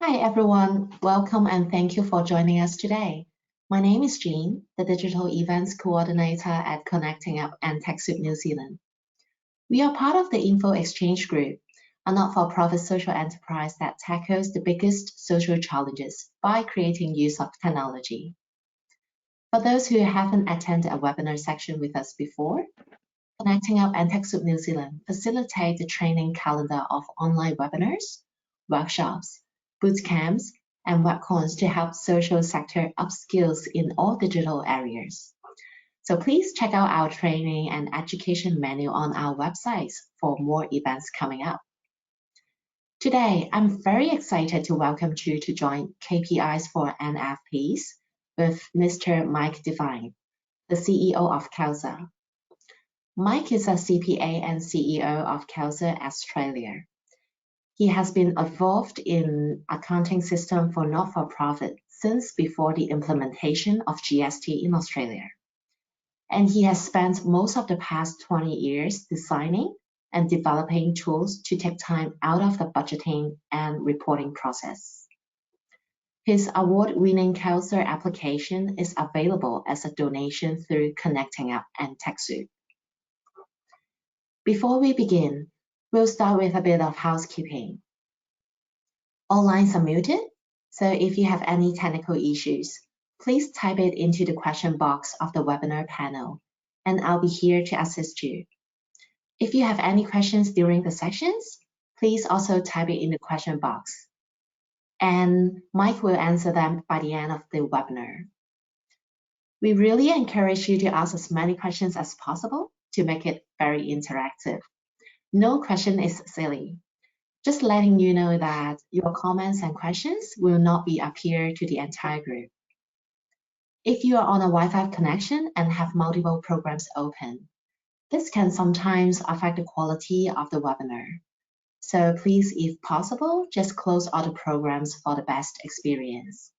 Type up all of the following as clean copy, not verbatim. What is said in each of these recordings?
Hi everyone, welcome and thank you for joining us today. My name is Jean, the Digital Events Coordinator at Connecting Up and TechSoup New Zealand. We are part of the Info Exchange Group, a not-for-profit social enterprise that tackles the biggest social challenges by creating use of technology. For those who haven't attended a webinar section with us before, Connecting Up and TechSoup New Zealand facilitate the training calendar of online webinars, workshops, boot camps, and webcons to help social sector upskills in all digital areas. So please check out our training and education menu on our websites for more events coming up. Today, I'm very excited to welcome you to join KPIs for NFPs with Mr. Mike Devine, the CEO of Kelsa. Mike is a CPA and CEO of Kelsa Australia. He has been involved in accounting system for not-for-profit since before the implementation of GST in Australia. And he has spent most of the past 20 years designing and developing tools to take time out of the budgeting and reporting process. His award-winning Kelsa application is available as a donation through Connecting Up and TechSoup. Before we begin, we'll start with a bit of housekeeping. All lines are muted, so if you have any technical issues, please type it into the question box of the webinar panel, and I'll be here to assist you. If you have any questions during the sessions, please also type it in the question box, and Mike will answer them by the end of the webinar. We really encourage you to ask as many questions as possible to make it very interactive. No question is silly. Just letting you know that your comments and questions will not be appear to the entire group. If you are on a Wi-Fi connection and have multiple programs open, this can sometimes affect the quality of the webinar. So please, if possible, just close all the programs for the best experience.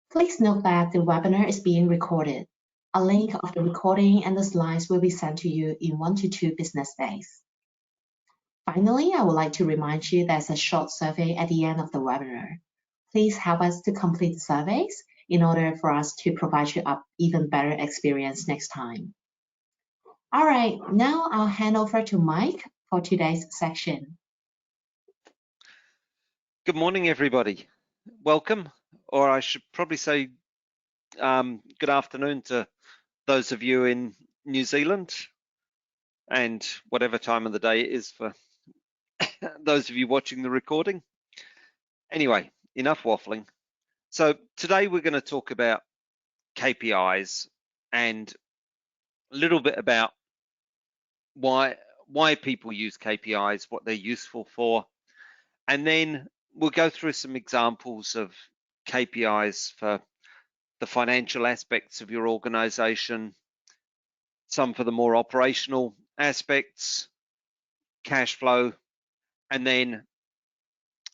Please note that the webinar is being recorded. A link of the recording and the slides will be sent to you in 1 to 2 business days. Finally, I would like to remind you there's a short survey at the end of the webinar. Please help us to complete the surveys in order for us to provide you an even better experience next time. All right, now I'll hand over to Mike for today's section. Good morning, everybody. Welcome, or I should probably say good afternoon to those of you in New Zealand and whatever time of the day it is for those of you watching the recording. Anyway, enough waffling. So today we're going to talk about KPIs and a little bit about why people use KPIs, what they're useful for, and then we'll go through some examples of KPIs for the financial aspects of your organization, some for the more operational aspects, cash flow, and then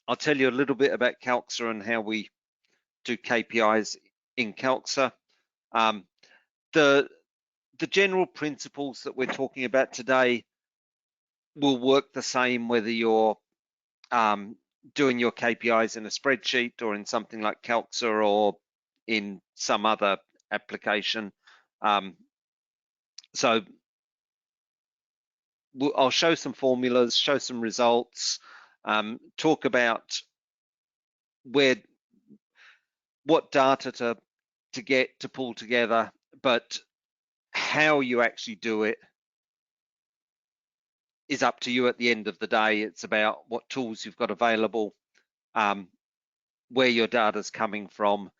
I'll tell you a little bit about Kelsa and how we do KPIs in Kelsa. The general principles that we're talking about today will work the same whether you're doing your KPIs in a spreadsheet or in something like Kelsa or in some other application. So I'll show some formulas, show some results, talk about what data to pull together, but how you actually do it is up to you at the end of the day. It's about what tools you've got available, where your data's coming from,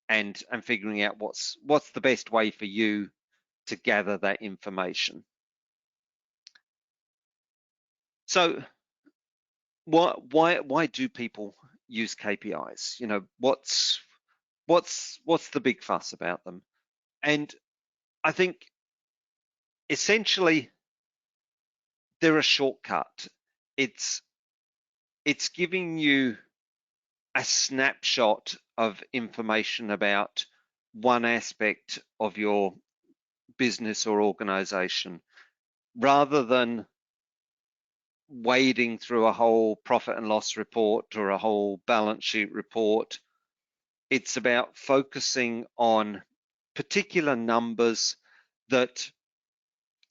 and figuring out what's the best way for you to gather that information. So why do people use KPIs? You know, what's the big fuss about them? And I think essentially they're a shortcut. It's giving you a snapshot of information about one aspect of your business or organization, rather than wading through a whole profit and loss report or a whole balance sheet report. It's about focusing on particular numbers that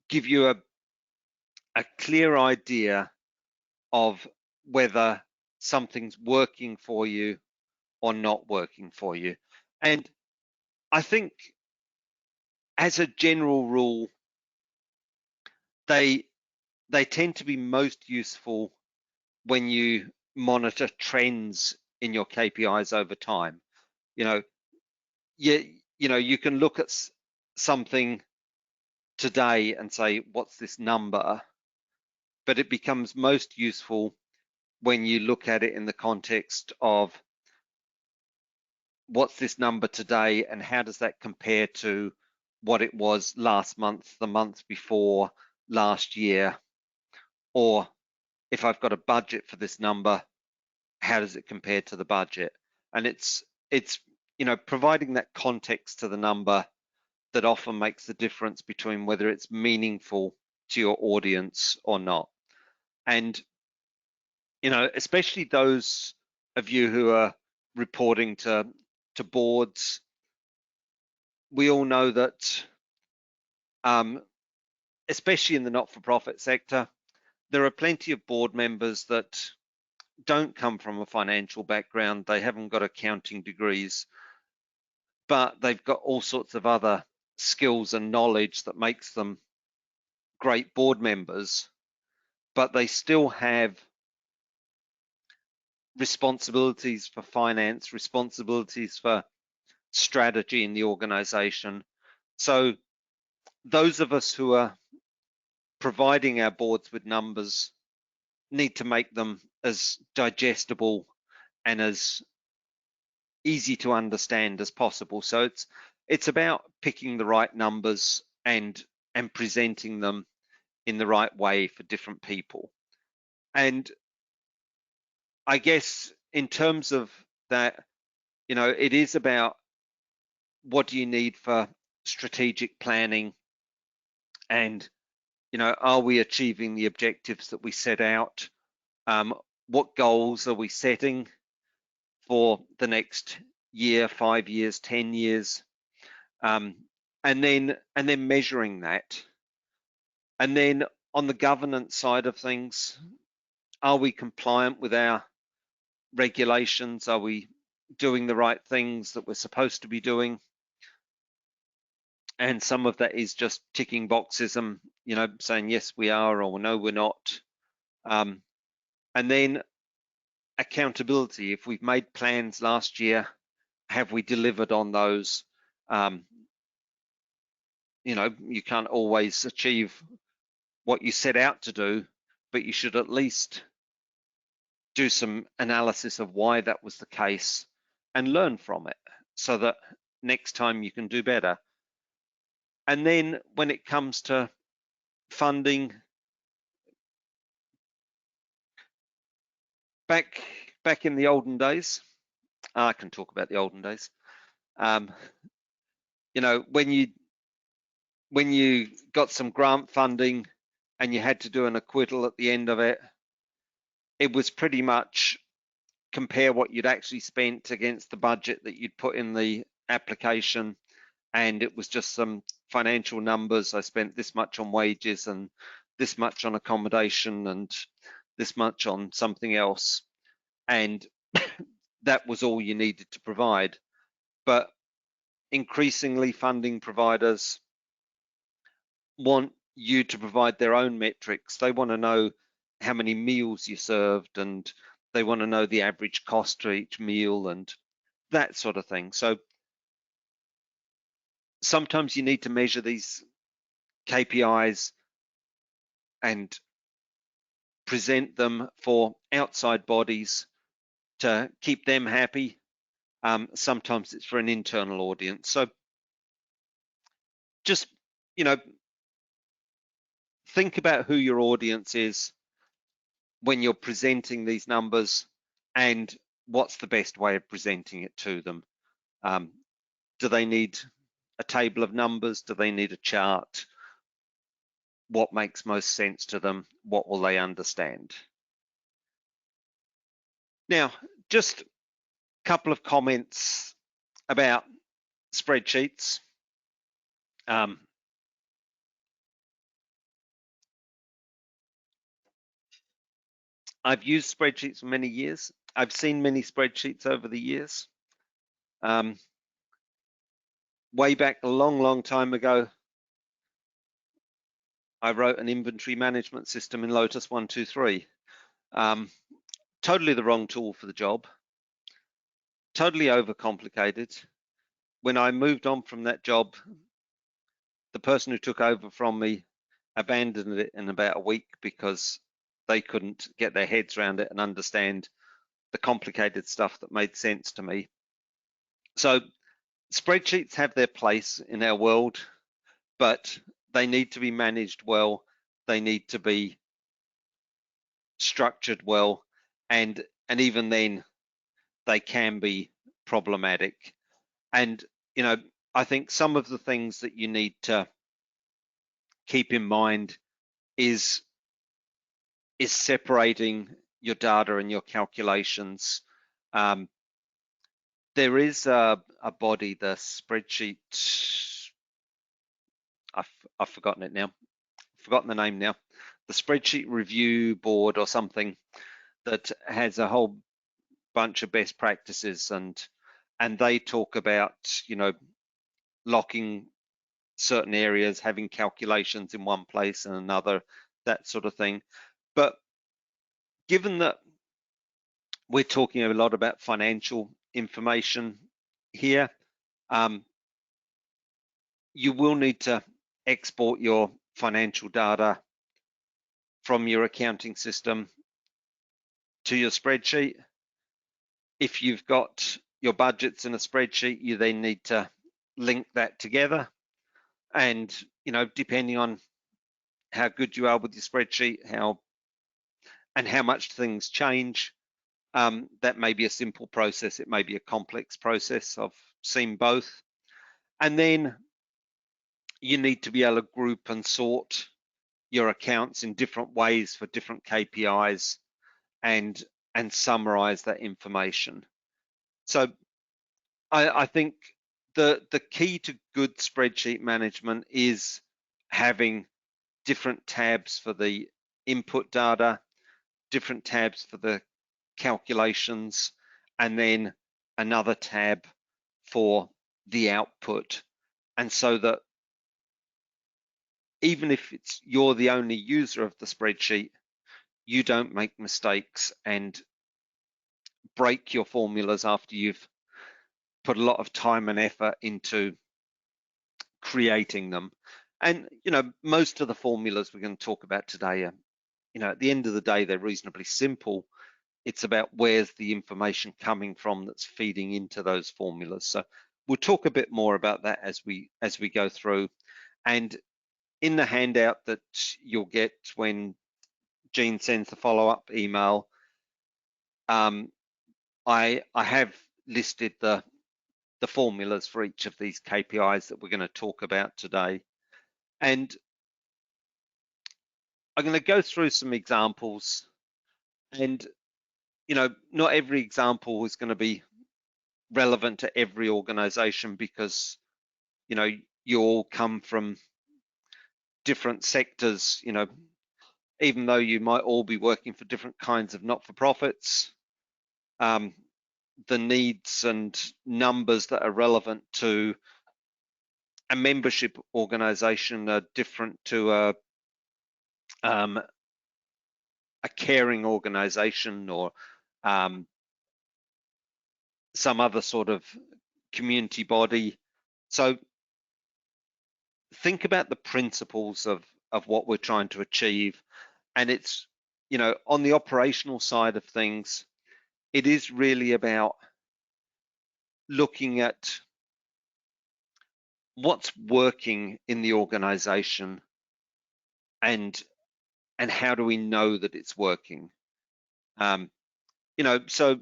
give you a clear idea of whether something's working for you or not working for you. And I think as a general rule, they tend to be most useful when you monitor trends in your KPIs over time. You know, you can look at something today and say, what's this number? But it becomes most useful when you look at it in the context of what's this number today and how does that compare to what it was last month, the month before, last year? Or if I've got a budget for this number, how does it compare to the budget? And it's providing that context to the number that often makes the difference between whether it's meaningful to your audience or not. And especially those of you who are reporting to boards, we all know that especially in the not-for-profit sector, there are plenty of board members that don't come from a financial background. They haven't got accounting degrees, but they've got all sorts of other skills and knowledge that makes them great board members, but they still have responsibilities for finance, responsibilities for strategy in the organization. So those of us who are providing our boards with numbers need to make them as digestible and as easy to understand as possible. So it's about picking the right numbers and presenting them in the right way for different people. And I guess in terms of that, it is about what do you need for strategic planning, and are we achieving the objectives that we set out? What goals are we setting for the next year, 5 years, 10 years? And then measuring that. And then on the governance side of things, are we compliant with our regulations? Are we doing the right things that we're supposed to be doing? And some of that is just ticking boxes and saying yes we are or no we're not. And then accountability. If we've made plans last year, have we delivered on those? You can't always achieve what you set out to do, but you should at least do some analysis of why that was the case and learn from it so that next time you can do better. And then when it comes to funding, back in the olden days, I can talk about the olden days. When you got some grant funding and you had to do an acquittal at the end of it, it was pretty much compare what you'd actually spent against the budget that you'd put in the application, and it was just some financial numbers. I spent this much on wages and this much on accommodation and this much on something else, and that was all you needed to provide. But increasingly, funding providers want you to provide their own metrics. They want to know how many meals you served, and they want to know the average cost to each meal and that sort of thing. So sometimes you need to measure these KPIs and present them for outside bodies to keep them happy. Sometimes it's for an internal audience. So just, think about who your audience is when you're presenting these numbers and what's the best way of presenting it to them. Do they need a table of numbers? Do they need a chart? what makes most sense to them, what will they understand. Now, just a couple of comments about spreadsheets. I've used spreadsheets for many years. I've seen many spreadsheets over the years. Way back a long time ago, I wrote an inventory management system in Lotus 123. Totally the wrong tool for the job. Totally overcomplicated. When I moved on from that job, the person who took over from me abandoned it in about a week because they couldn't get their heads around it and understand the complicated stuff that made sense to me. So spreadsheets have their place in our world, but they need to be managed well. They need to be structured well, and even then they can be problematic. And I think some of the things that you need to keep in mind is separating your data and your calculations. There is a body, the spreadsheet, I've forgotten it now, forgotten the name now, the spreadsheet review board or something, that has a whole bunch of best practices, and they talk about locking certain areas, having calculations in one place and another, that sort of thing. But given that we're talking a lot about financial information here, you will need to export your financial data from your accounting system to your spreadsheet. If you've got your budgets in a spreadsheet, you then need to link that together. And depending on how good you are with your spreadsheet, how much things change, that may be a simple process, it may be a complex process. I've seen both. And then you need to be able to group and sort your accounts in different ways for different KPIs and summarize that information. So I think the key to good spreadsheet management is having different tabs for the input data, different tabs for the calculations, and then another tab for the output. And so that even if you're the only user of the spreadsheet, you don't make mistakes and break your formulas after you've put a lot of time and effort into creating them. And most of the formulas we're going to talk about today are, at the end of the day, they're reasonably simple. It's about where's the information coming from that's feeding into those formulas. So we'll talk a bit more about that as we go through. And in the handout that you'll get when Jean sends the follow-up email, I have listed the formulas for each of these KPIs that we're going to talk about today. And I'm going to go through some examples, and not every example is going to be relevant to every organization, because you all come from different sectors. Even though you might all be working for different kinds of not-for-profits, the needs and numbers that are relevant to a membership organization are different to a caring organization or some other sort of community body. So think about the principles of what we're trying to achieve. And it's, on the operational side of things, it is really about looking at what's working in the organization and how do we know that it's working. So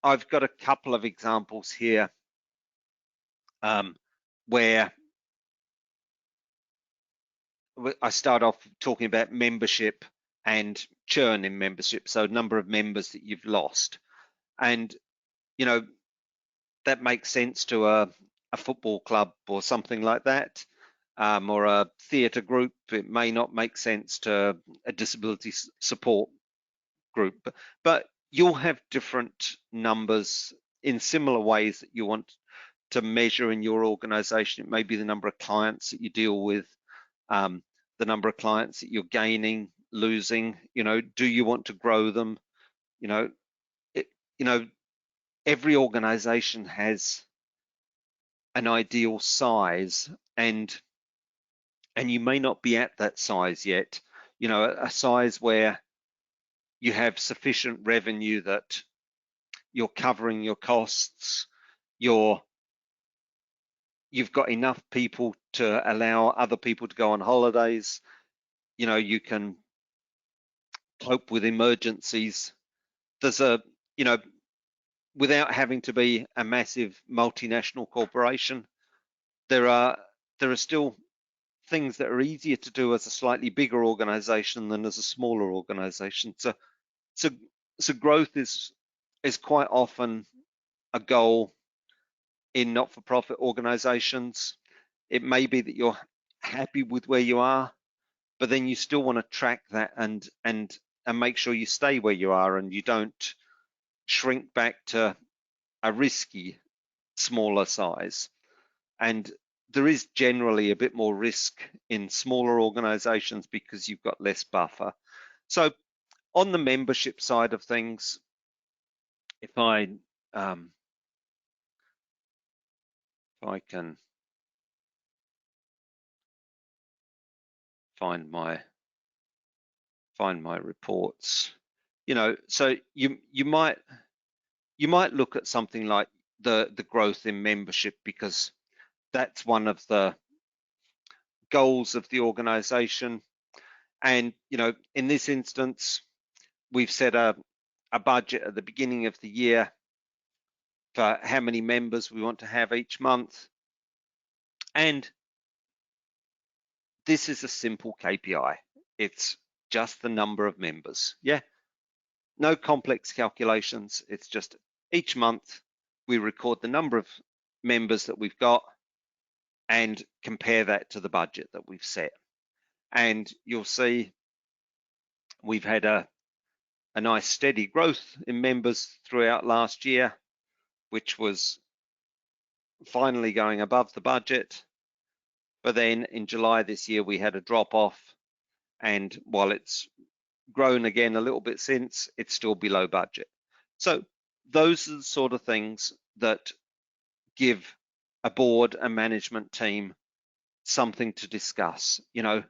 I've got a couple of examples here where I start off talking about membership and churn in membership, so number of members that you've lost. And, you know, that makes sense to a football club or something like that, or a theatre group. It may not make sense to a disability support group, but you'll have different numbers in similar ways that you want to measure in your organization. It may be the number of clients that you deal with, the number of clients that you're gaining, losing. You know, do you want to grow them? You know, you know, every organization has an ideal size, and you may not be at that size yet. You know, a size where you have sufficient revenue that you're covering your costs, you've got enough people to allow other people to go on holidays. You know, you can cope with emergencies. There's you know, without having to be a massive multinational corporation, there are still things that are easier to do as a slightly bigger organization than as a smaller organization. So growth is quite often a goal in not-for-profit organizations. It may be that you're happy with where you are, but then you still want to track that and make sure you stay where you are and you don't shrink back to a risky smaller size. And there is generally a bit more risk in smaller organizations because you've got less buffer. So on the membership side of things, if I can find my reports, you know, so you might look at something like the growth in membership, because that's one of the goals of the organization. And, you know, in this instance, we've set a budget at the beginning of the year for how many members we want to have each month. And this is a simple KPI. It's just the number of members. Yeah, no complex calculations. It's just each month we record the number of members that we've got and compare that to the budget that we've set. And you'll see we've had a nice steady growth in members throughout last year, which was finally going above the budget. But then in July this year, we had a drop off, and while it's grown again a little bit since, it's still below budget. So those are the sort of things that give a board and management team something to discuss. You know,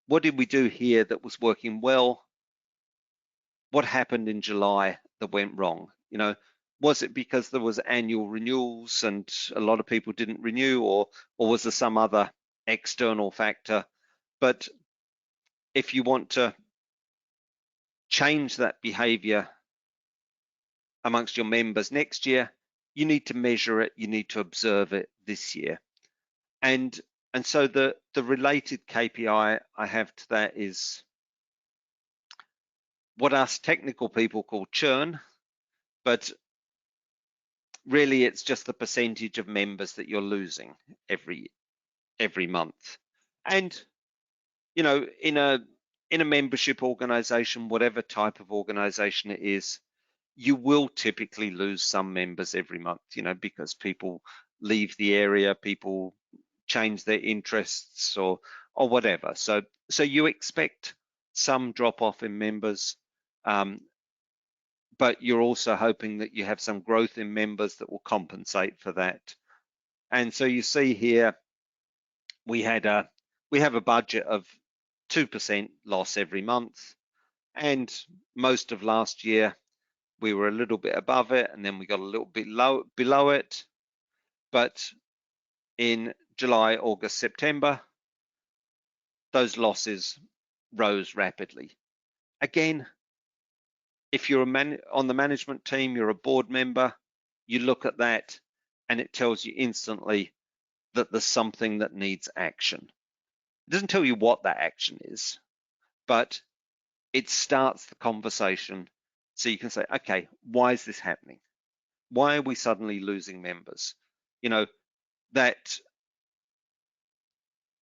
what did we do here that was working well? What happened in July that went wrong? You know, was it because there was annual renewals and a lot of people didn't renew, or was there some other external factor? But if you want to change that behavior amongst your members next year, you need to measure it, you need to observe it this year. And so the related KPI I have to that is what us technical people call churn, but really it's just the percentage of members that you're losing every month. And, you know, in a membership organization, whatever type of organization it is, you will typically lose some members every month, you know, because people leave the area, people change their interests or whatever. So you expect some drop off in members, but you're also hoping that you have some growth in members that will compensate for that. And so you see here, we have a budget of 2% loss every month, and most of last year we were a little bit above it, and then we got a little bit below it. But in July, August, September, those losses rose rapidly. Again, if you're on the management team, you're a board member, you look at that and it tells you instantly that there's something that needs action. It doesn't tell you what that action is, but it starts the conversation. So you can say, okay, why is this happening? Why are we suddenly losing members? You know, that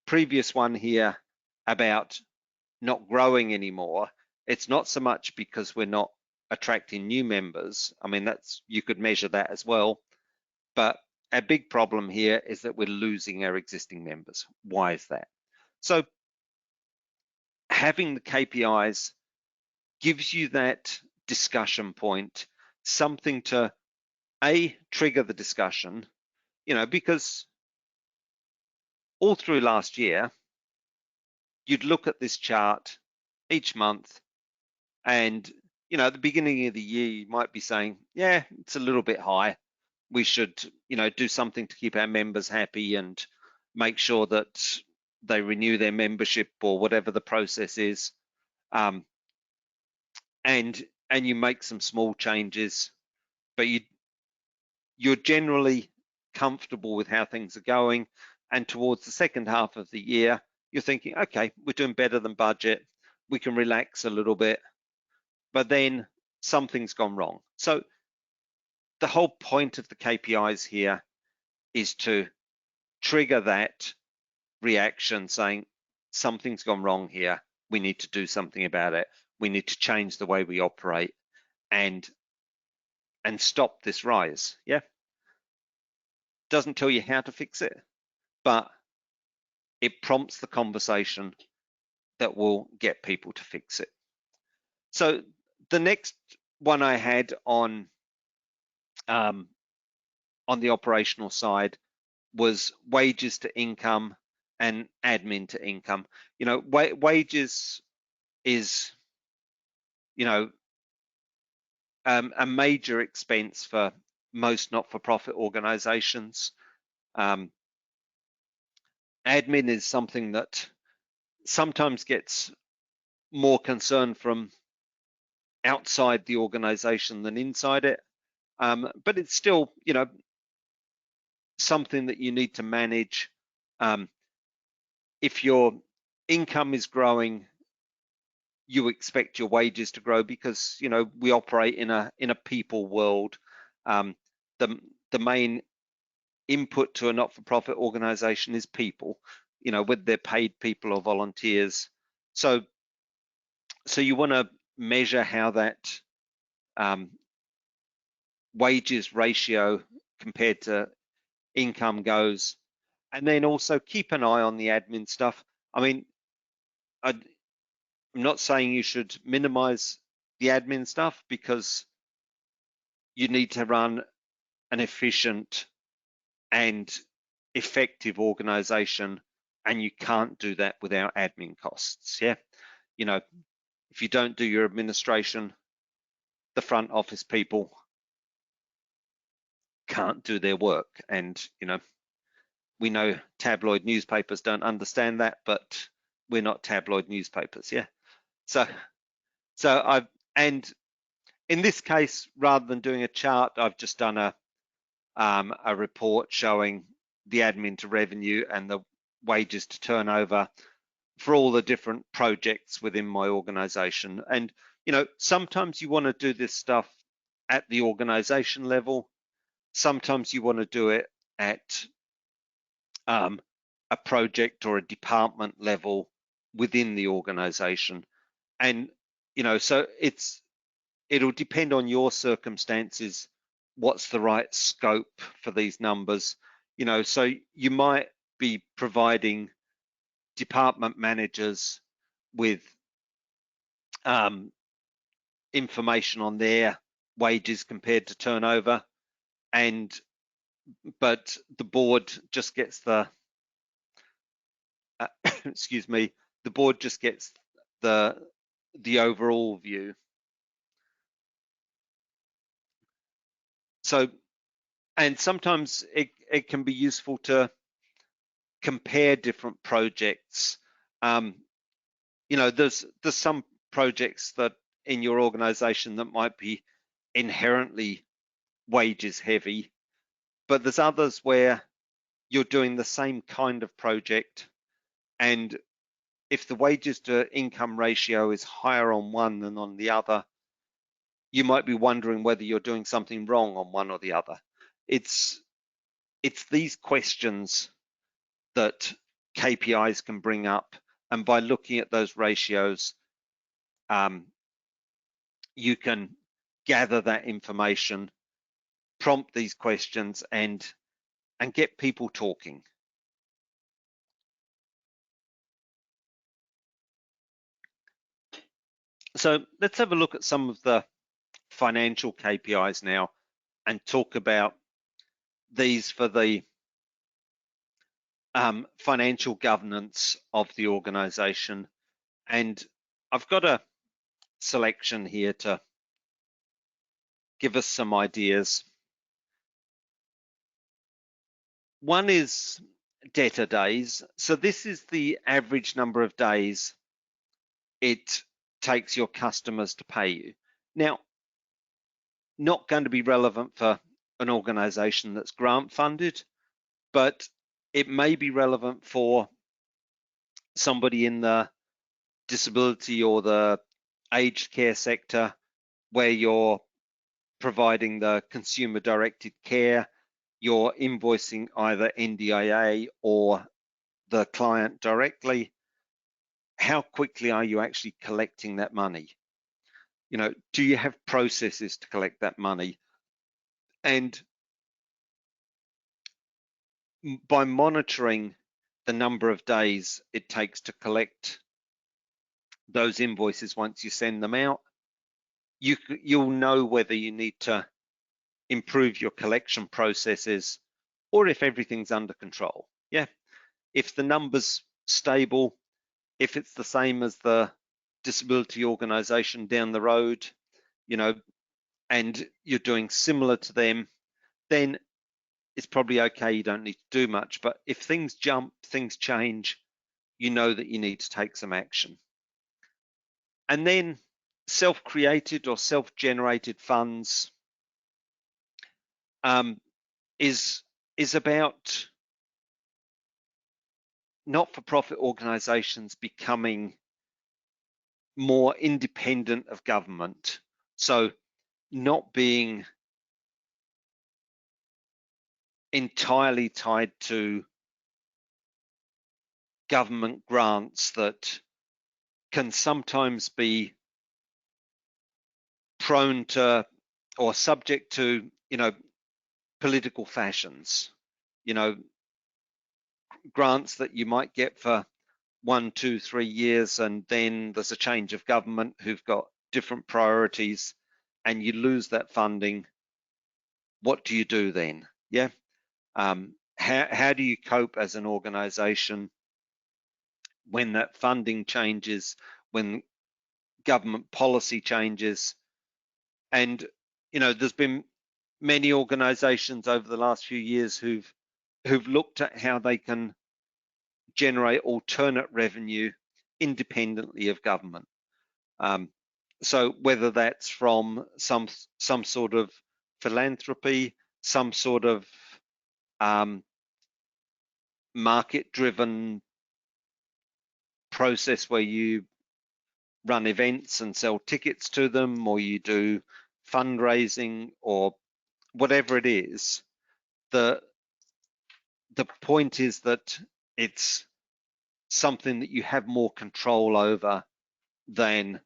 previous one here about not growing anymore, it's not so much because we're not attracting new members. I mean, you could measure that as well. But our big problem here is that we're losing our existing members. Why is that? So having the KPIs gives you that discussion point, something to trigger the discussion, because all through last year, you'd look at this chart each month and, at the beginning of the year, you might be saying, yeah, it's a little bit high. We should, do something to keep our members happy and make sure that they renew their membership or whatever the process is. And you make some small changes, but you're generally comfortable with how things are going. And towards the second half of the year, you're thinking, okay, we're doing better than budget. We can relax a little bit, but then something's gone wrong. So the whole point of the KPIs here is to trigger that reaction saying something's gone wrong here. We need to do something about it. We need to change the way we operate and stop this rise. Yeah. Doesn't tell you how to fix it, but it prompts the conversation that will get people to fix it. So the next one I had on the operational side was wages to income and admin to income. Wages is, a major expense for most not-for-profit organizations. Admin is something that sometimes gets more concern from outside the organization than inside it. But it's still, something that you need to manage. If your income is growing, you expect your wages to grow because, we operate in a people world. The main input to a not-for-profit organization is people, whether they're paid people or volunteers. So you want to measure how that wages ratio compared to income goes, and then also keep an eye on the admin stuff. I mean, I'm not saying you should minimize the admin stuff because you need to run an efficient and effective organization, and you can't do that without admin costs. Yeah, if you don't do your administration, the front office people can't do their work. And, we know tabloid newspapers don't understand that, but we're not tabloid newspapers. Yeah. So and in this case, rather than doing a chart, I've just done a report showing the admin to revenue and the wages to turnover for all the different projects within my organization. And, sometimes you want to do this stuff at the organization level. Sometimes you want to do it at a project or a department level within the organization. And, so it'll depend on your circumstances, what's the right scope for these numbers. So you might be providing department managers with information on their wages compared to turnover, but the board just gets the excuse me, the board just gets the overall view. So, and sometimes it can be useful to compare different projects. There's some projects that in your organization that might be inherently wages heavy, but there's others where you're doing the same kind of project and if the wages to income ratio is higher on one than on the other, you might be wondering whether you're doing something wrong on one or the other. It's these questions that KPIs can bring up, and by looking at those ratios, you can gather that information, prompt these questions, and get people talking. So let's have a look at some of the financial KPIs now and talk about these for the financial governance of the organization. And I've got a selection here to give us some ideas. One is debtor days. So this is the average number of days it takes your customers to pay you. Now, not going to be relevant for an organization that's grant funded, but it may be relevant for somebody in the disability or the aged care sector where you're providing the consumer directed care, you're invoicing either NDIA or the client directly. How quickly are you actually collecting that money? You know, do you have processes to collect that money? And by monitoring the number of days it takes to those invoices once you send them out, you'll know whether you need to improve your collection processes or if everything's under control. Yeah, if the number's stable, if it's the same as the disability organization down the road, you know, and you're doing similar to them, then it's probably okay, you don't need to do much. But if things jump, things change, you know that you need to take some action. And then self-created or self-generated funds is about not-for-profit organizations becoming more independent of government. So not being entirely tied to government grants that can sometimes be prone to or subject to, you know, political fashions, you know, grants that you might get for 1, 2, 3 years, and then there's a change of government who've got different priorities and you lose that funding. What do you do then? Yeah. How do you cope as an organization when that funding changes, when government policy changes? And, you know, there's been many organizations over the last few years who've looked at how they can generate alternate revenue independently of government. So whether that's from some sort of philanthropy, some sort of market-driven process where you run events and sell tickets to them, or you do fundraising, or whatever it is, the point is that it's something that you have more control over than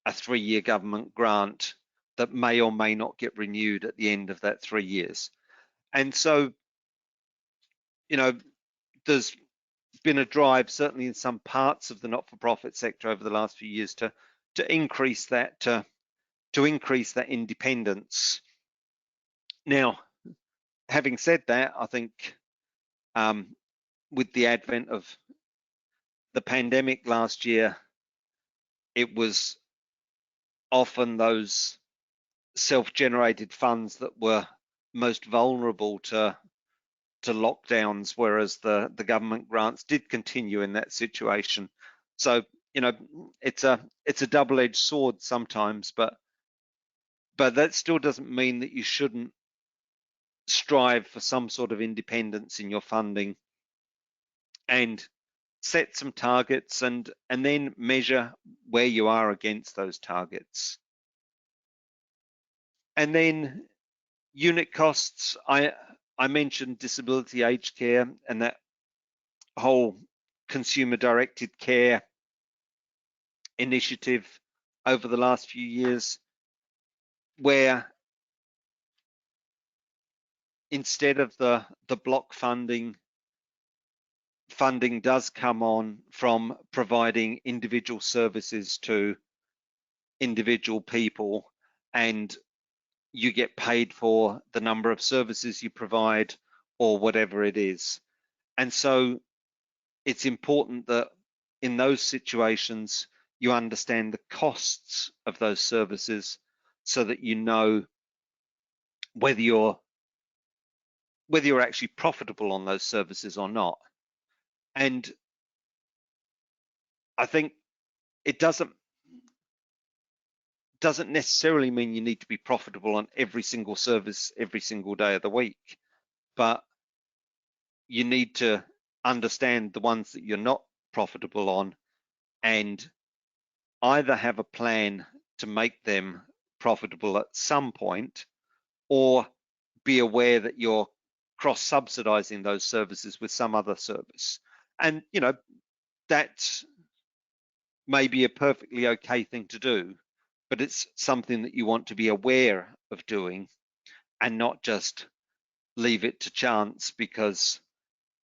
a 3-year government grant that may or may not get renewed at the end of that 3 years. And so, you know, there's been a drive, certainly in some parts of the not-for-profit sector over the last few years, to increase that to increase that independence. Now, having said that, I think with the advent of the pandemic last year, it was often those self-generated funds that were most vulnerable to lockdowns, whereas the government grants did continue in that situation. So, you know, it's a double-edged sword sometimes, but that still doesn't mean that you shouldn't strive for some sort of independence in your funding and set some targets and then measure where you are against those targets. And then unit costs, I mentioned disability aged care and that whole consumer directed care initiative over the last few years, where instead of the block funding does come on from providing individual services to individual people, and you get paid for the number of services you provide or whatever it is. And so it's important that in those situations you understand the costs of those services so that you know whether you're actually profitable on those services or not. And I think it doesn't necessarily mean you need to be profitable on every single service every single day of the week, but you need to understand the ones that you're not profitable on and either have a plan to make them profitable at some point, or be aware that you're cross-subsidizing those services with some other service. And that may be a perfectly okay thing to do, but it's something that you want to be aware of doing and not just leave it to chance, because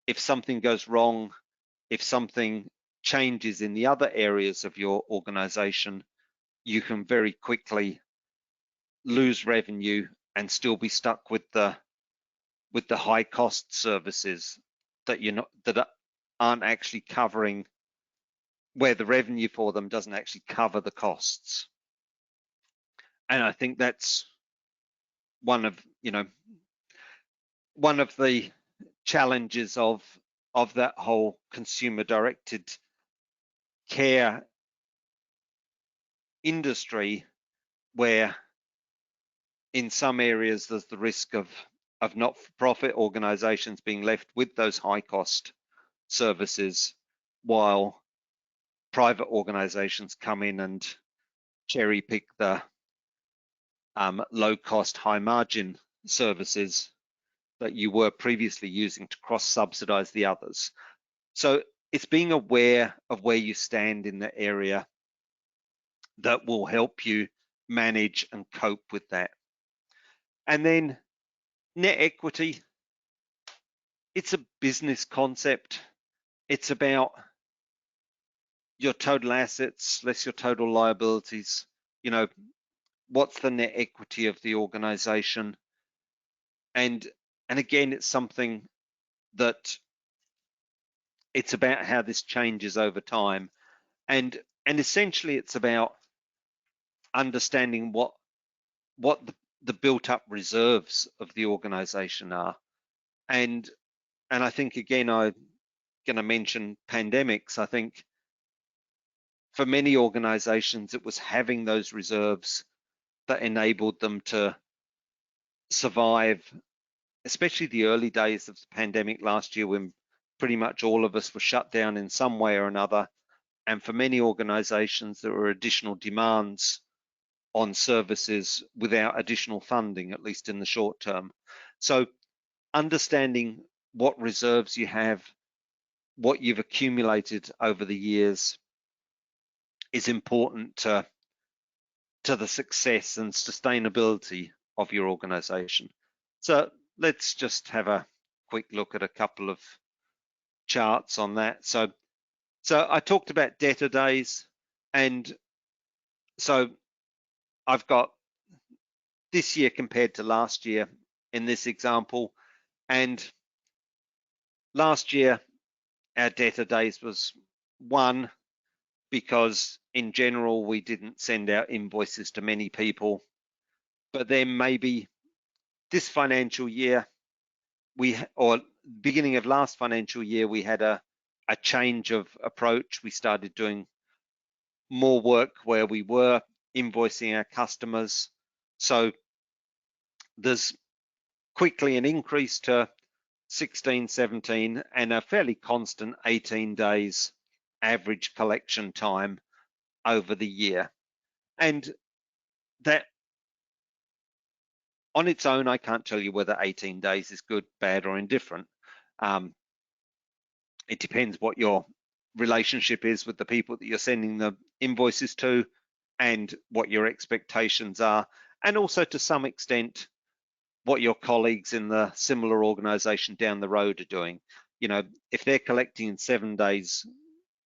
if something goes wrong, if something changes in the other areas of your organization, you can very quickly lose revenue and still be stuck with the high cost services that aren't actually covering, where the revenue for them doesn't actually cover the costs. And I think that's one of the challenges of that whole consumer directed care industry, where in some areas there's the risk of not-for-profit organizations being left with those high cost services, while private organizations come in and cherry pick the low cost, high margin services that you were previously using to cross subsidize the others. So it's being aware of where you stand in the area that will help you manage and cope with that. And then net equity, it's a business concept. It's about your total assets less your total liabilities. What's the net equity of the organization? And again, it's something that it's about how this changes over time. And essentially it's about understanding what the built up reserves of the organization are. And I think, again, I'm going to mention pandemics. I think for many organizations, it was having those reserves that enabled them to survive, especially the early days of the pandemic last year, when pretty much all of us were shut down in some way or another. And for many organizations, there were additional demands on services without additional funding, at least in the short term. So understanding what reserves you have, what you've accumulated over the years, is important to the success and sustainability of your organization. So let's just have a quick look at a couple of charts on that. So I talked about debtor days, and so I've got this year compared to last year in this example. And last year our debtor days was 1, because in general we didn't send out invoices to many people. But then maybe this financial year, or beginning of last financial year, we had a change of approach. We started doing more work where we were invoicing our customers. So there's quickly an increase to 16, 17, and a fairly constant 18 days average collection time over the year. And that on its own, I can't tell you whether 18 days is good, bad, or indifferent. It depends what your relationship is with the people that you're sending the invoices to and what your expectations are, and also to some extent what your colleagues in the similar organization down the road are doing. You know, if they're collecting in 7 days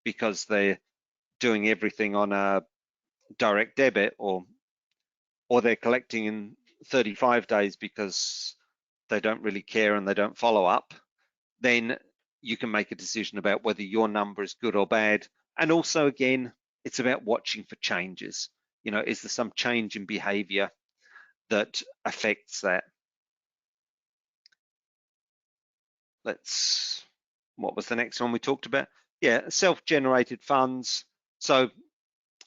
because they're doing everything on a direct debit, or they're collecting in 35 days because they don't really care and they don't follow up, then you can make a decision about whether your number is good or bad. And also, again, it's about watching for changes. You know, is there some change in behavior that affects that? What was the next one we talked about? Yeah, self-generated funds. So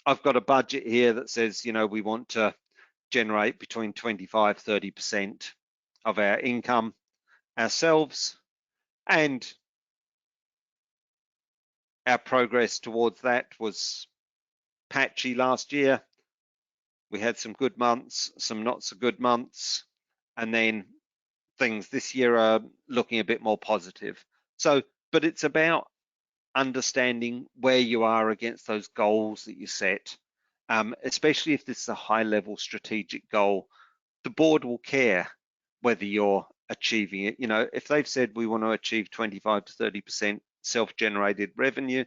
I've got a budget here that says, you know, we want to generate between 25–30% of our income ourselves, and our progress towards that was patchy last year. We had some good months, some not so good months, and then things this year are looking a bit more positive. So, but it's about understanding where you are against those goals that you set, especially if this is a high-level strategic goal. The board will care whether you're achieving it. You know, if they've said we want to achieve 25–30% self-generated revenue,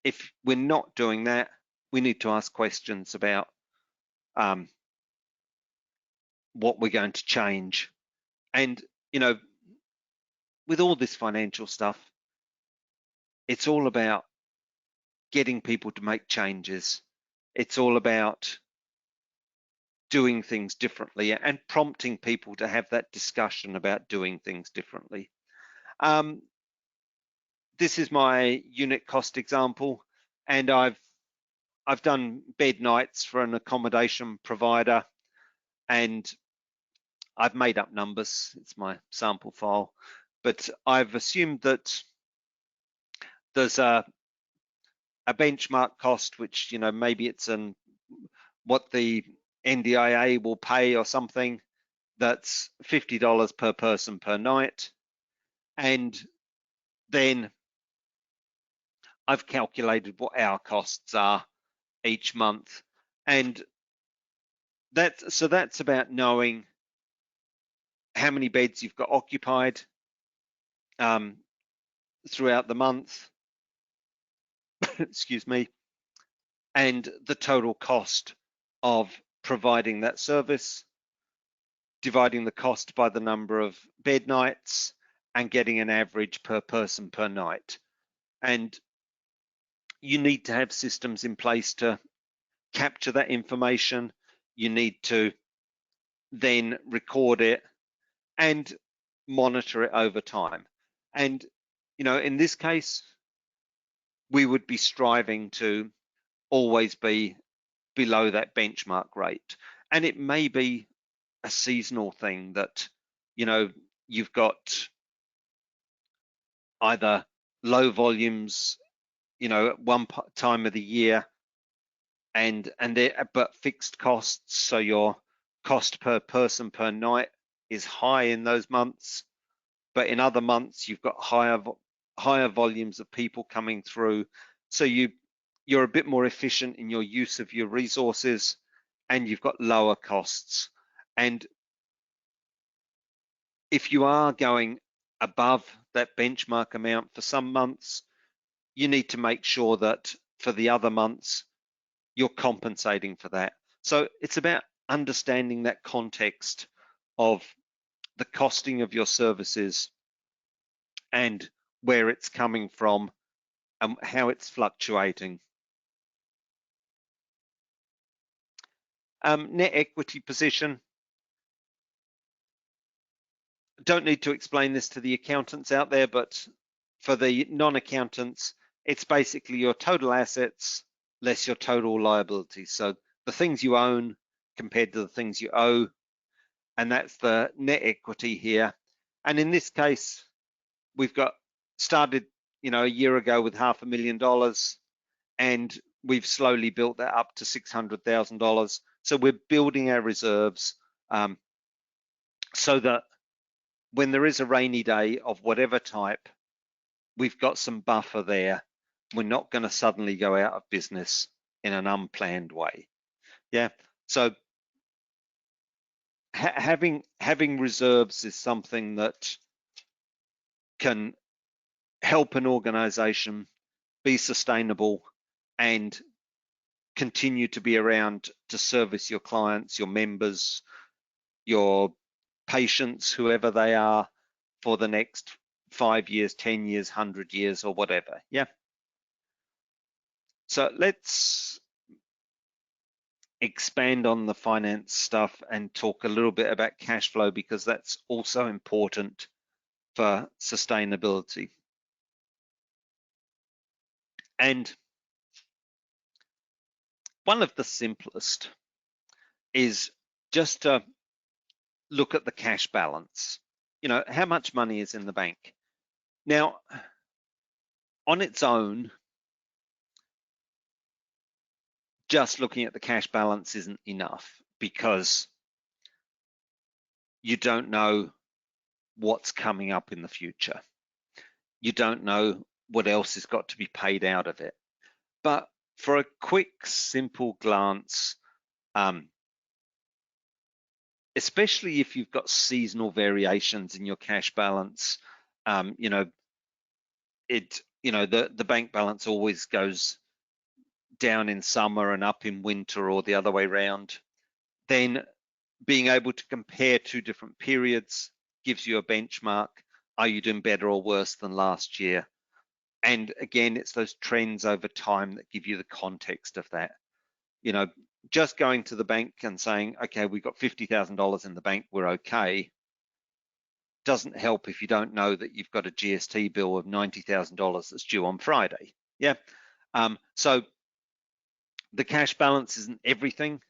if we're not doing that, we need to ask questions about what we're going to change. And, you know, with all this financial stuff, it's all about getting people to make changes. It's all about doing things differently and prompting people to have that discussion about doing things differently. This is my unit cost example, and I've done bed nights for an accommodation provider, and I've made up numbers. It's my sample file, but I've assumed that there's a benchmark cost, which, you know, maybe it's what the NDIA will pay or something, that's $50 per person per night. And then I've calculated what our costs are each month. And that's about knowing how many beds you've got occupied throughout the month, excuse me, and the total cost of providing that service, dividing the cost by the number of bed nights, and getting an average per person per night. And you need to have systems in place to capture that information. You need to then record it and monitor it over time. And, you know, in this case, we would be striving to always be below that benchmark rate. And it may be a seasonal thing that, you know, you've got either low volumes, you know, at one time of the year, but fixed costs, so your cost per person per night is high in those months, but in other months you've got higher volumes of people coming through, so you're a bit more efficient in your use of your resources, and you've got lower costs. And if you are going above that benchmark amount for some months, you need to make sure that for the other months you're compensating for that. So it's about understanding that context of the costing of your services and where it's coming from and how it's fluctuating. Net equity position. Don't need to explain this to the accountants out there, but for the non-accountants, it's basically your total assets less your total liabilities. So the things you own compared to the things you owe, and that's the net equity here. And in this case, we've got started, a year ago with $500,000, and we've slowly built that up to $600,000. So we're building our reserves so that when there is a rainy day of whatever type, we've got some buffer there. We're not going to suddenly go out of business in an unplanned way. Yeah. So having reserves is something that can help an organization be sustainable and continue to be around to service your clients, your members, your patients, whoever they are, for the next 5 years, 10 years, 100 years, or whatever. Yeah. So let's expand on the finance stuff and talk a little bit about cash flow, because that's also important for sustainability. And one of the simplest is just to look at the cash balance. How much money is in the bank? Now, on its own, just looking at the cash balance isn't enough, because you don't know what's coming up in the future. You don't know what else has got to be paid out of it. But for a quick, simple glance, especially if you've got seasonal variations in your cash balance, the bank balance always goes down in summer and up in winter, or the other way around. Then being able to compare two different periods gives you a benchmark. Are you doing better or worse than last year? And again, it's those trends over time that give you the context of that. Just going to the bank and saying, okay, we've got $50,000 in the bank, we're okay, doesn't help if you don't know that you've got a GST bill of $90,000 that's due on Friday. Yeah. So the cash balance isn't everything,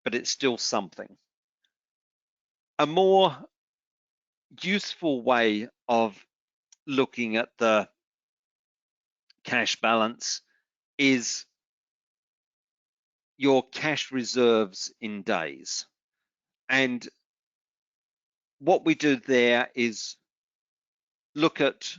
but it's still something. A more useful way of looking at the cash balance is your cash reserves in days. And what we do there is look at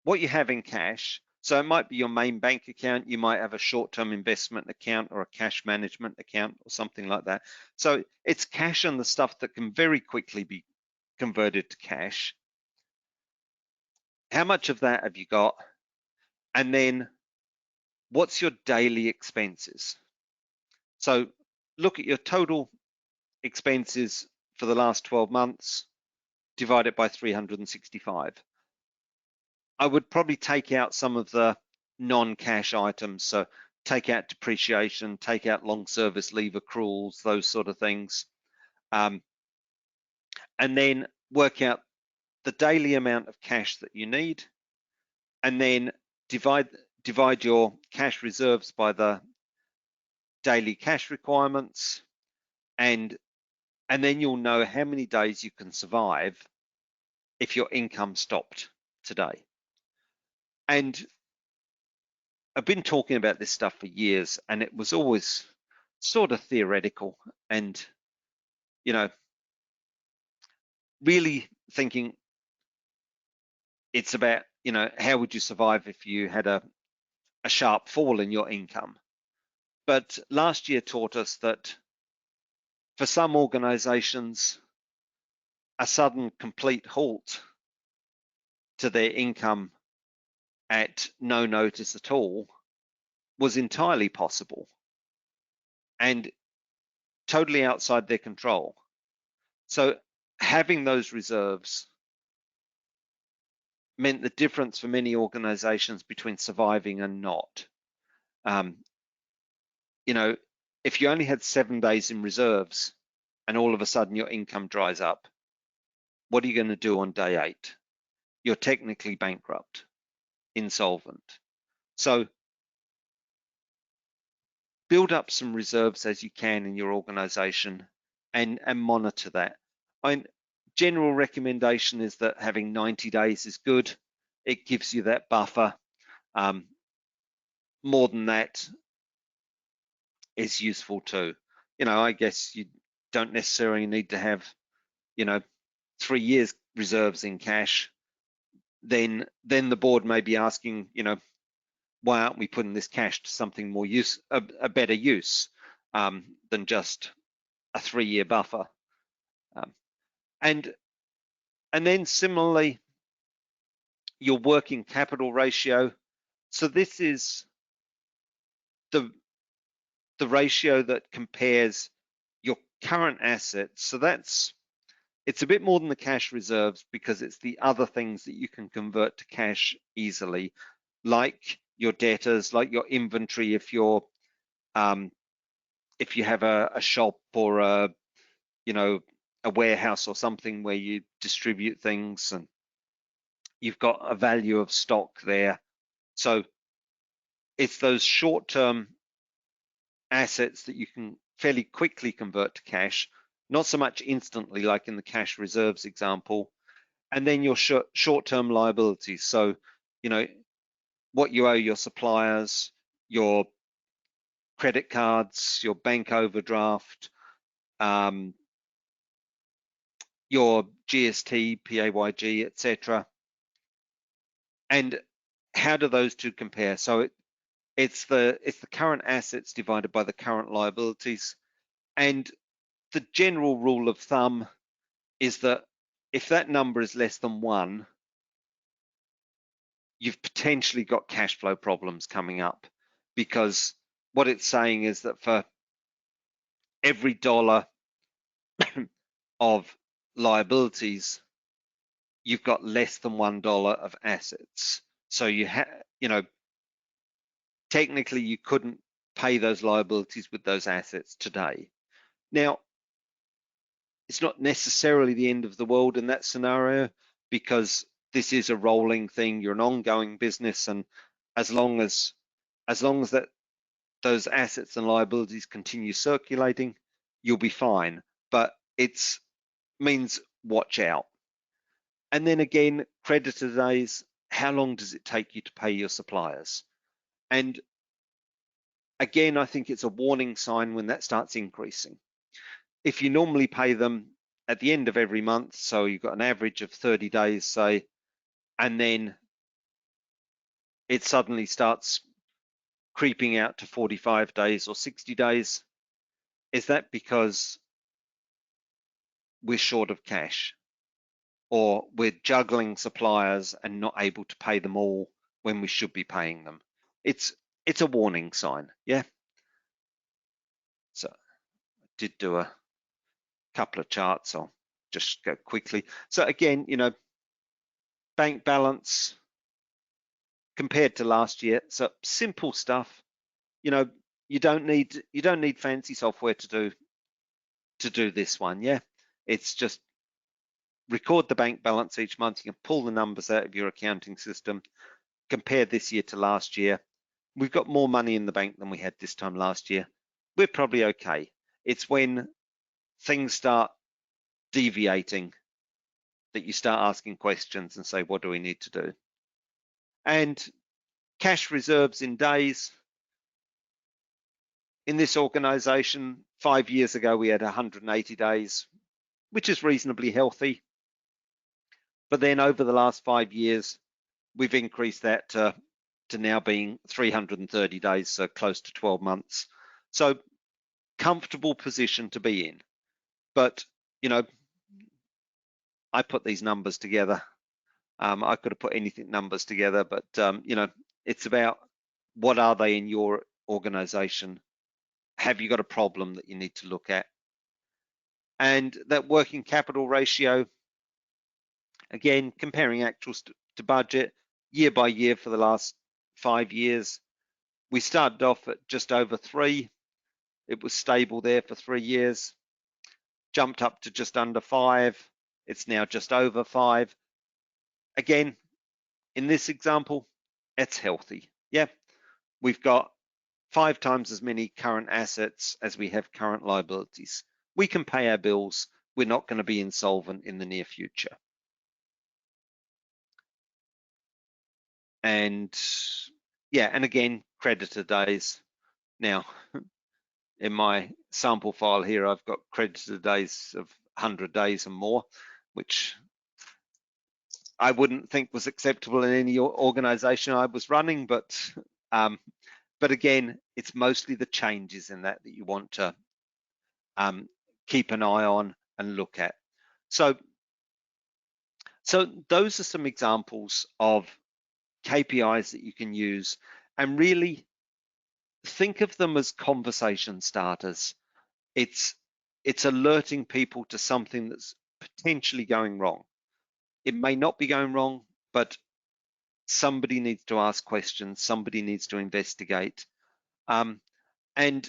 what you have in cash. So it might be your main bank account, you might have a short-term investment account or a cash management account or something like that. So it's cash and the stuff that can very quickly be converted to cash. How much of that have you got? And then what's your daily expenses? So look at your total expenses for the last 12 months, divide it by 365. I would probably take out some of the non-cash items. So take out depreciation, take out long service leave accruals, those sort of things. And then work out the daily amount of cash that you need, and then divide your cash reserves by the daily cash requirements, and then you'll know how many days you can survive if your income stopped today. And I've been talking about this stuff for years, and it was always sort of theoretical, and really thinking it's about how would you survive if you had a sharp fall in your income. But last year taught us that for some organizations, a sudden complete halt to their income at no notice at all was entirely possible and totally outside their control. So having those reserves meant the difference for many organizations between surviving and not. If you only had 7 days in reserves and all of a sudden your income dries up, what are you going to do on day 8? You're technically bankrupt, insolvent. So build up some reserves as you can in your organization and monitor that. general recommendation is that having 90 days is good. It gives you that buffer. More than that is useful too. I guess you don't necessarily need to have, 3 years reserves in cash. Then the board may be asking, why aren't we putting this cash to something more a better use than just a 3-year buffer? And then similarly, your working capital ratio. So this is the ratio that compares your current assets. So it's a bit more than the cash reserves because it's the other things that you can convert to cash easily, like your debtors, like your inventory. If you have a shop or a warehouse or something where you distribute things and you've got a value of stock there. So it's those short-term assets that you can fairly quickly convert to cash, not so much instantly like in the cash reserves example. And then your short-term liabilities. So, what you owe your suppliers, your credit cards, your bank overdraft, your GST, PAYG, etc. And how do those two compare? So it's the current assets divided by the current liabilities. And the general rule of thumb is that if that number is less than 1, you've potentially got cash flow problems coming up, because what it's saying is that for every dollar of liabilities, you've got less than $1 of assets. So technically you couldn't pay those liabilities with those assets today. Now, it's not necessarily the end of the world in that scenario, because this is a rolling thing. You're an ongoing business, and as long as those assets and liabilities continue circulating, you'll be fine. But it means watch out. And then again, creditor days, how long does it take you to pay your suppliers? And again, I think it's a warning sign when that starts increasing. If you normally pay them at the end of every month, so you've got an average of 30 days, say, and then it suddenly starts creeping out to 45 days or 60 days, is that because we're short of cash, or we're juggling suppliers and not able to pay them all when we should be paying them? It's a warning sign, yeah? So I did do a couple of charts. I'll just go quickly. So again, bank balance compared to last year. So simple stuff. You don't need fancy software to do this one, yeah? It's just record the bank balance each month. You can pull the numbers out of your accounting system, compare this year to last year. We've got more money in the bank than we had this time last year. We're probably okay. It's when things start deviating that you start asking questions and say, what do we need to do? And cash reserves in days. In this organization, 5 years ago, we had 180 days, which is reasonably healthy. But then over the last 5 years, we've increased that to now being 330 days, so close to 12 months. So comfortable position to be in. But, I put these numbers together. I could have put anything numbers together, but, it's about what are they in your organization? Have you got a problem that you need to look at? And that working capital ratio, again, comparing actuals to budget year by year for the last 5 years. We started off at just over 3. It was stable there for 3 years, jumped up to just under 5. It's now just over 5. Again, in this example, it's healthy. Yeah, we've got 5 times as many current assets as we have current liabilities. We can pay our bills. we're not going to be insolvent in the near future. And yeah, and again, creditor days. Now, in my sample file here, I've got creditor days of 100 days and more, which I wouldn't think was acceptable in any organization I was running, but again, it's mostly the changes in that you want to keep an eye on and look at. So those are some examples of KPIs that you can use, and really think of them as conversation starters. It's alerting people to something that's potentially going wrong. It may not be going wrong, but somebody needs to ask questions, somebody needs to investigate. And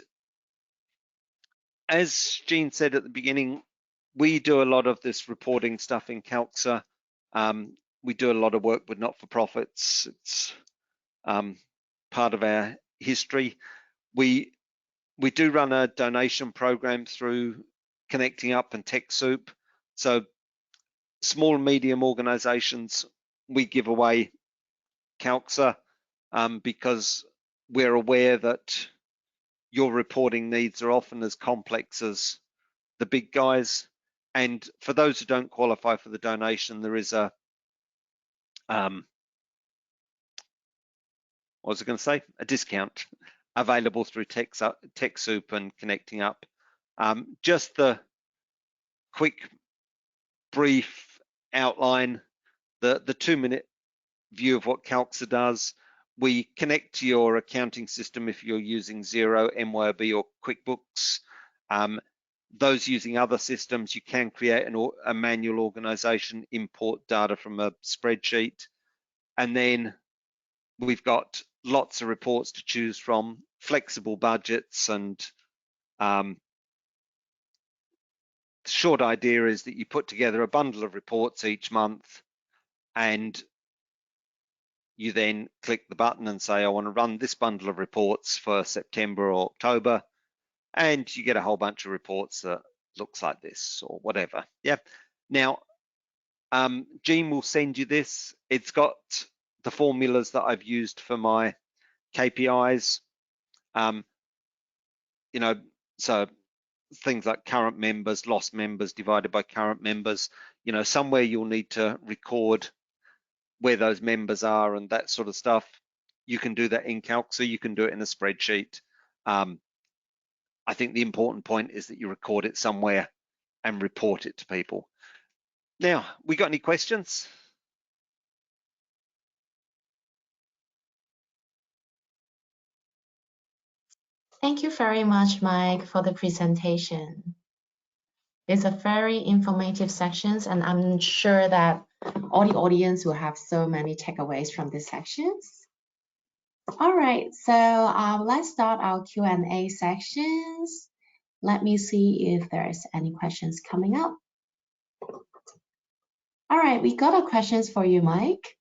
as Jean said at the beginning, we do a lot of this reporting stuff in Calxa. We do a lot of work with not-for-profits. It's part of our history. We do run a donation program through Connecting Up and TechSoup. So small and medium organizations, we give away Calxa because we're aware that your reporting needs are often as complex as the big guys. And for those who don't qualify for the donation, there is a what was I going to say? A discount available through TechSoup and Connecting Up. Just the quick, brief outline, the 2-minute view of what Calxa does. We connect to your accounting system if you're using Xero, MYOB, or QuickBooks. Those using other systems, you can create a manual organization, import data from a spreadsheet, and then we've got lots of reports to choose from, flexible budgets, and the short idea is that you put together a bundle of reports each month, and you then click the button and say, I want to run this bundle of reports for September or October, and you get a whole bunch of reports that looks like this or whatever. Yeah. Now, Jean will send you this. It's got the formulas that I've used for my KPIs. You know, so things like current members, lost members divided by current members. You know, somewhere you'll need to record where those members are and that sort of stuff. You can do that in Calxa, you can do it in a spreadsheet. I think the important point is that you record it somewhere and report it to people. Now, we got any questions? Thank you very much, Mike, for the presentation. It's a very informative sections, and I'm sure that all the audience will have so many takeaways from these sections. All right, so let's start our Q&A sections. Let me see if there's any questions coming up. All right, we got a questions for you, Mike.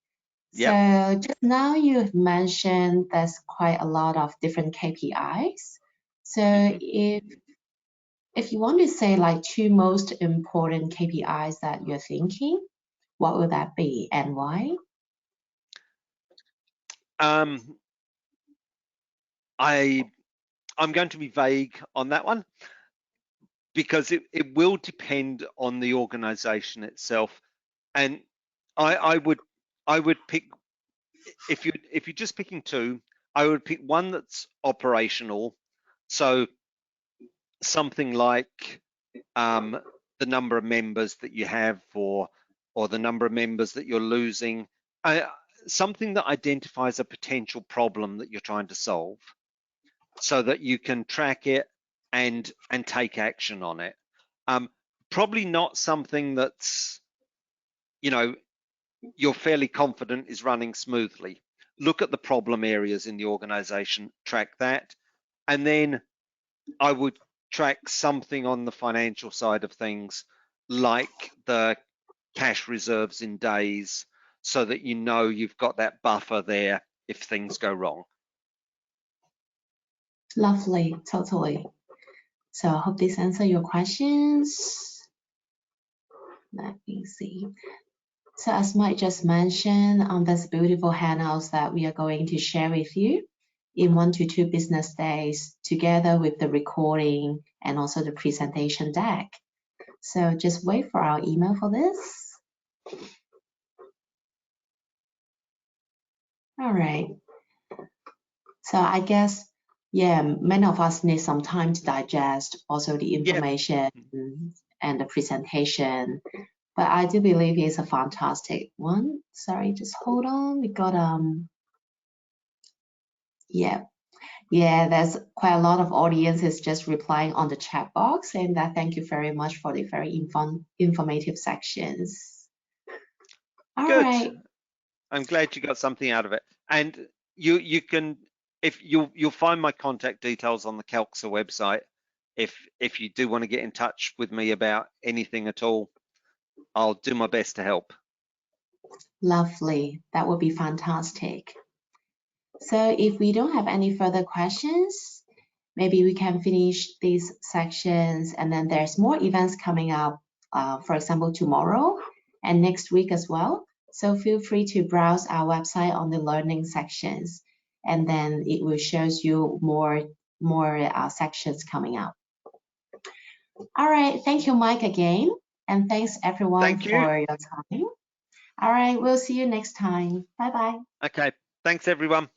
Yep. So just now you've mentioned there's quite a lot of different KPIs. So if you want to say like 2 most important KPIs that you're thinking, what would that be and why? I'm going to be vague on that one because it will depend on the organization itself. And I would pick, if you're just picking 2, I would pick one that's operational. So something like the number of members that you have or the number of members that you're losing, something that identifies a potential problem that you're trying to solve so that you can track it and take action on it. Probably not something that's, you know, you're fairly confident is running smoothly. Look at the problem areas in the organization, track that, and then I would track something on the financial side of things, like the cash reserves in days, so that you know you've got that buffer there if things go wrong. Lovely, totally. So I hope this answers your questions. Let me see. So as Mike just mentioned, there's beautiful handouts that we are going to share with you in 1 to 2 business days, together with the recording and also the presentation deck. So just wait for our email for this. All right. So I guess, yeah, many of us need some time to digest also the information and the presentation. But I do believe it's a fantastic one. Sorry, just hold on. We got yeah, there's quite a lot of audiences just replying on the chat box, and that thank you very much for the very informative sections. All Good. right. I'm glad you got something out of it. And you can, if you'll find my contact details on the Calxa website. If you do want to get in touch with me about anything at all, I'll do my best to help. Lovely. That would be fantastic. So if we don't have any further questions, maybe we can finish these sections, and then there's more events coming up, for example, tomorrow and next week as well. So feel free to browse our website on the learning sections, and then it will show you more sections coming up. All right, thank you, Mike, again, and thanks everyone for your time. All right, we'll see you next time. Bye-bye. Okay, thanks everyone.